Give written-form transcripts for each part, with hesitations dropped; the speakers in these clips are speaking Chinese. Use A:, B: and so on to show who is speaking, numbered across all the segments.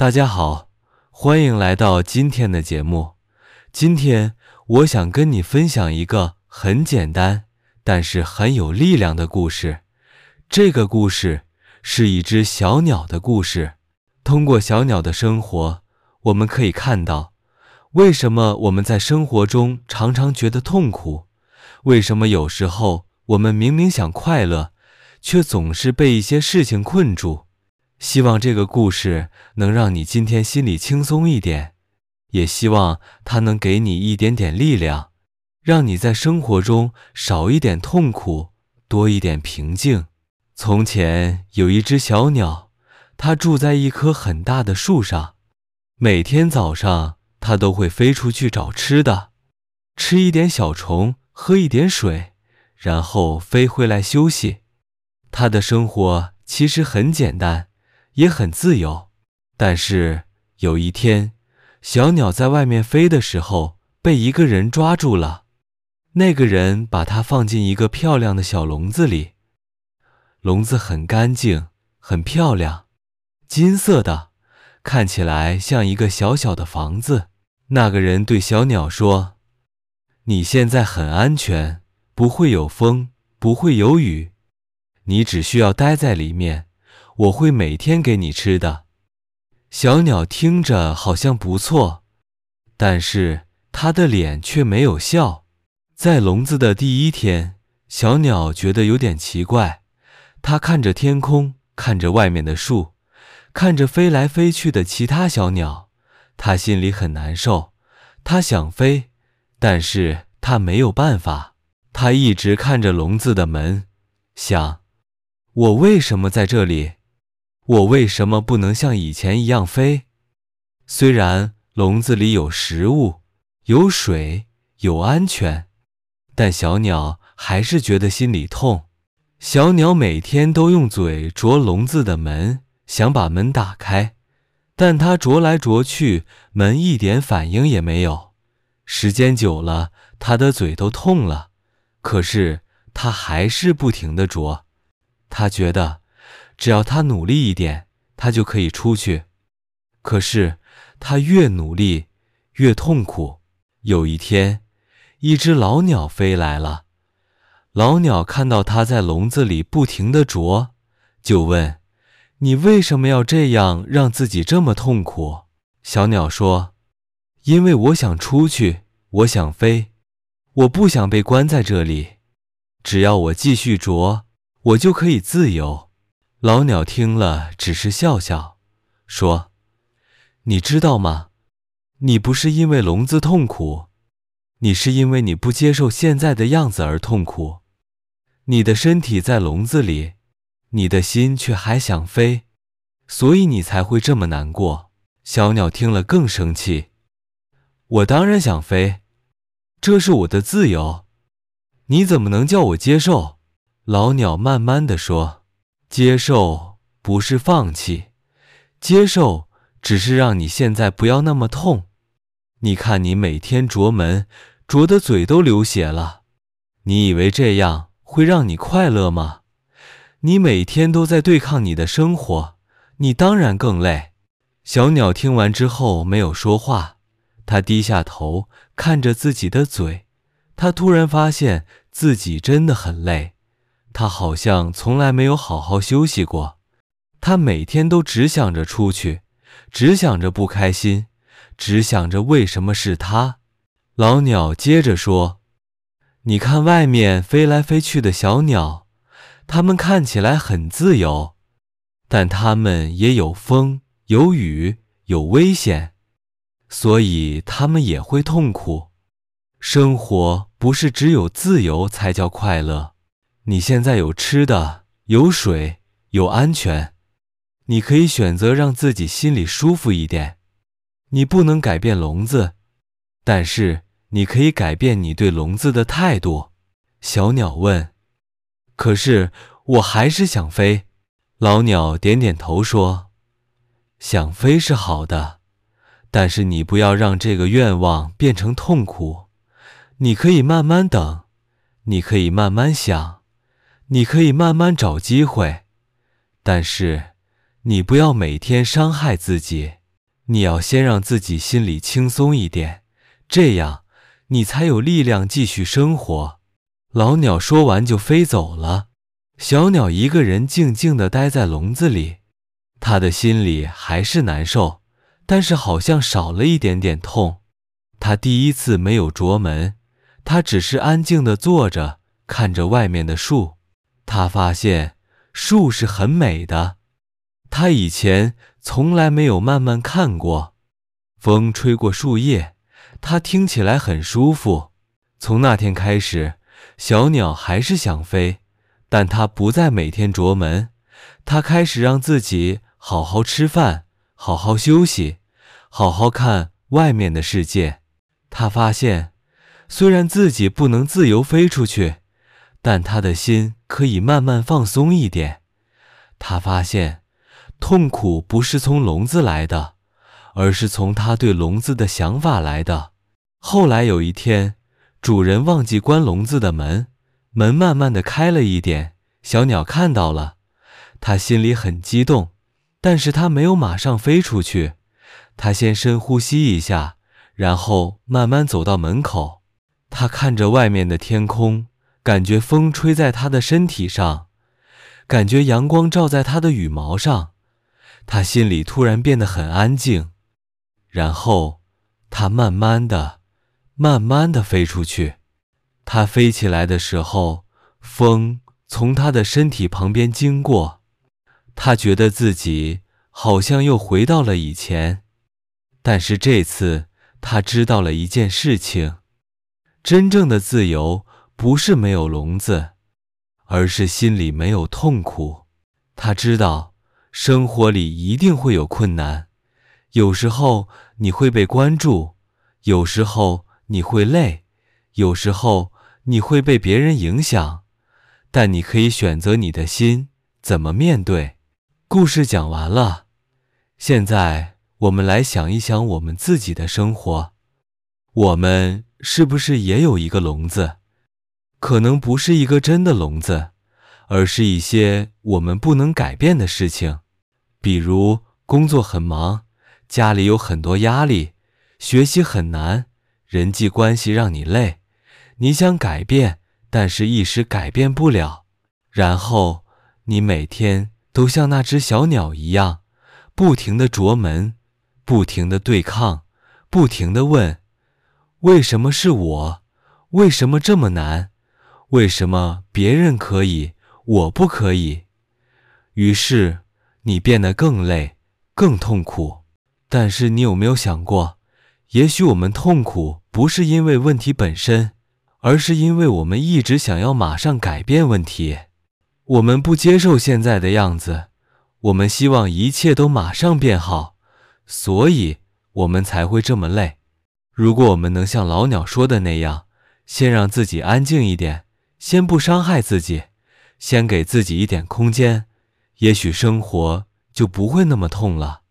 A: 大家好，歡迎來到今天的節目。今天我想跟你分享一個很簡單，但是很有力量的故事。這個故事是一隻小鳥的故事。通過小鳥的生活，我們可以看到，為什麼我們在生活中常常覺得痛苦？為什麼有時候我們明明想快樂，卻總是被一些事情困住？希望這個故事能讓你今天心裡輕鬆一點，也希望它能給你一點點力量，讓你在生活中少一點痛苦，多一點平靜。從前有一隻小鳥，它住在一棵很大的樹上，每天早上它都會飛出去找吃的，吃一點小蟲，喝一點水，然後飛回來休息。它的生活其實很簡單，也很自由。但是有一天，小鳥在外面飛的時候被一個人抓住了。那個人把它放進一個漂亮的小籠子裡，籠子很乾淨，很漂亮，金色的，看起來像一個小小的房子。那個人對小鳥說：“你現在很安全，不會有風，不會有雨，你只需要待在裡面，我會每天給你吃的。”小鳥聽着好像不錯，但是它的臉卻沒有笑。在籠子的第一天，小鳥覺得有點奇怪，它看着天空，看着外面的樹，看着飛來飛去的其他小鳥，它心裡很難受。它想飛，但是它沒有辦法。它一直看着籠子的門，想：我為什麼在這裡？我為什麼不能像以前一樣飛？雖然籠子裡有食物，有水，有安全，但小鳥還是覺得心裡痛。小鳥每天都用嘴啄籠子的門，想把門打開，但它啄來啄去，門一點反應也沒有。時間久了，它的嘴都痛了，可是它還是不停地啄。它覺得只要它努力一點，它就可以出去。可是它越努力，越痛苦。有一天，一隻老鳥飛來了。老鳥看到它在籠子裡不停地啄，就問：“你為什麼要這樣讓自己這麼痛苦？”小鳥說：“因為我想出去，我想飛，我不想被關在這裡。只要我繼續啄，我就可以自由。”老鳥聽了只是笑笑，說：“你知道嗎？你不是因為籠子痛苦，你是因為你不接受現在的樣子而痛苦。你的身體在籠子裡，你的心卻還想飛，所以你才會這麼難過。”小鳥聽了更生氣：“我當然想飛，這是我的自由，你怎麼能叫我接受？”老鳥慢慢地說：“接受不是放棄，接受只是讓你現在不要那麼痛。你看你每天啄門，啄得嘴都流血了，你以為這樣會讓你快樂嗎？你每天都在對抗你的生活，你當然更累。”小鳥聽完之後沒有說話，它低下頭看着自己的嘴，它突然發現自己真的很累。他好像從來沒有好好休息過，他每天都只想着出去，只想着不開心，只想着為什麼是他。老鳥接着說：“你看外面飛來飛去的小鳥，它們看起來很自由，但它們也有風，有雨，有危險，所以它們也會痛苦。生活不是只有自由才叫快樂。你現在有吃的，有水，有安全，你可以選擇讓自己心裡舒服一點。你不能改變籠子，但是你可以改變你對籠子的態度。”小鳥問：“可是我還是想飛。”老鳥點點頭說：“想飛是好的，但是你不要讓這個願望變成痛苦。你可以慢慢等，你可以慢慢想，你可以慢慢找機會，但是你不要每天傷害自己。”你要先讓自己心裡輕鬆一點，這樣你才有力量繼續生活。”老鳥說完就飛走了。小鳥一個人靜靜地待在籠子裡，它的心裡還是難受，但是好像少了一點點痛。它第一次沒有啄門，它只是安靜地坐着，看着外面的樹。它發現樹是很美的，它以前從來沒有慢慢看過。風吹過樹葉，它聽起來很舒服。從那天開始，小鳥還是想飛，但它不再每天啄門，它開始讓自己好好吃飯，好好休息，好好看外面的世界。它發現，雖然自己不能自由飛出去，但它的心可以慢慢放鬆一點。它發現，痛苦不是從籠子來的，而是從它對籠子的想法來的。後來有一天，主人忘記關籠子的門，門慢慢地開了一點，小鳥看到了，它心裡很激動，但是它沒有馬上飛出去，它先深呼吸一下，然後慢慢走到門口。它看着外面的天空，感覺風吹在它的身體上，感覺陽光照在它的羽毛上，它心裡突然變得很安靜。然後它慢慢地飛出去。它飛起来的時候，風從它的身體旁邊經過，它覺得自己好像又回到了以前。但是這次它知道了一件事情，真正的自由不是沒有籠子，而是心裡沒有痛苦。它知道生活裡一定會有困難，有時候你會被關注，有時候你會累，有时候你會被別人影響，但你可以選擇你的心怎麼面對。故事講完了，現在我們來想一想我們自己的生活，我們是不是也有一個籠子？可能不是一個真的籠子，而是一些我們不能改變的事情，比如工作很忙，家裡有很多壓力，學習很難，人際關係讓你累，你想改變，但是一時改變不了。然後你每天都像那只小鳥一樣，不停地啄門，不停地對抗，不停地問，為什麼是我？為什麼這麼難？為什麼別人可以，我不可以？於是你變得更累，更痛苦。但是你有沒有想過，也許我們痛苦不是因為問題本身，而是因為我們一直想要馬上改變問題。我們不接受現在的樣子，我們希望一切都馬上變好，所以我們才会這麼累。如果我們能像老鳥說的那樣，先讓自己安靜一點，先不傷害自己，先給自己一點空間，也許生活就不會那麼痛了。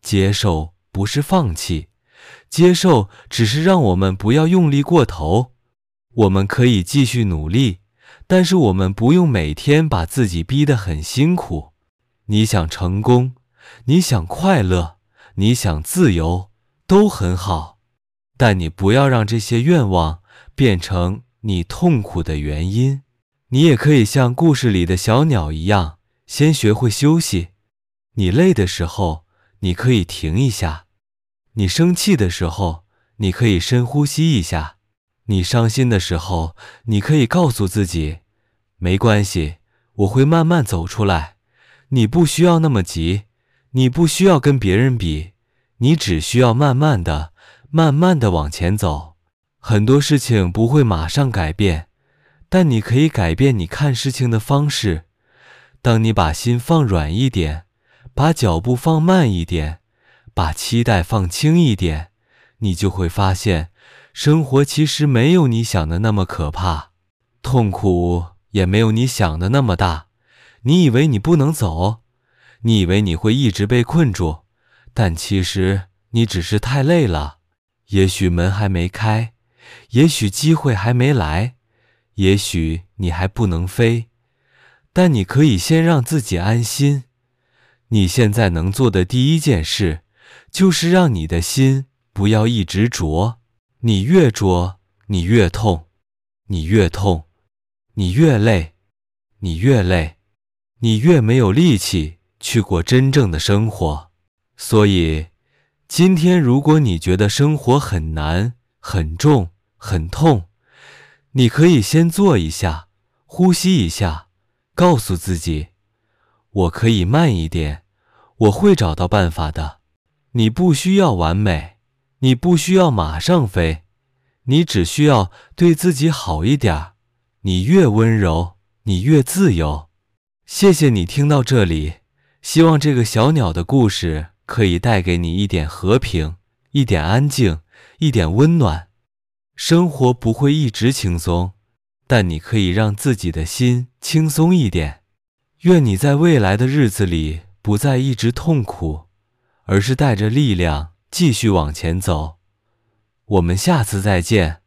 A: 接受不是放棄，接受只是讓我們不要用力過頭。我們可以繼續努力，但是我們不用每天把自己逼得很辛苦。你想成功，你想快樂，你想自由，都很好，但你不要讓這些願望變成你痛苦的原因。你也可以像故事裡的小鳥一樣，先學會休息。你累的時候，你可以停一下；你生氣的時候，你可以深呼吸一下；你傷心的時候，你可以告訴自己，沒關係，我會慢慢走出來。你不需要那麼急，你不需要跟別人比，你只需要慢慢的往前走。很多事情不會馬上改變，但你可以改變你看事情的方式。當你把心放軟一點，把腳步放慢一點，把期待放輕一點，你就會發現，生活其實沒有你想的那麼可怕，痛苦也沒有你想的那麼大。你以為你不能走，你以為你會一直被困住，但其實你只是太累了。也許門還沒開，也許機會還沒來，也許你還不能飛，但你可以先讓自己安心。你現在能做的第一件事，就是讓你的心不要一直琢，你越琢，你越痛，你越痛，你越累，你越累，你越没有力气去过真正的生活。所以，今天如果你觉得生活很难、很重、很痛，你可以先坐一下，呼吸一下，告訴自己，我可以慢一點，我會找到辦法的。你不需要完美，你不需要馬上飛，你只需要對自己好一點。你越溫柔，你越自由。謝謝你聽到這裡，希望這個小鳥的故事可以帶給你一點和平，一點安靜，一點溫暖。生活不會一直輕鬆，但你可以讓自己的心輕鬆一點。願你在未來的日子裡不再一直痛苦，而是帶着力量繼續往前走。我們下次再見。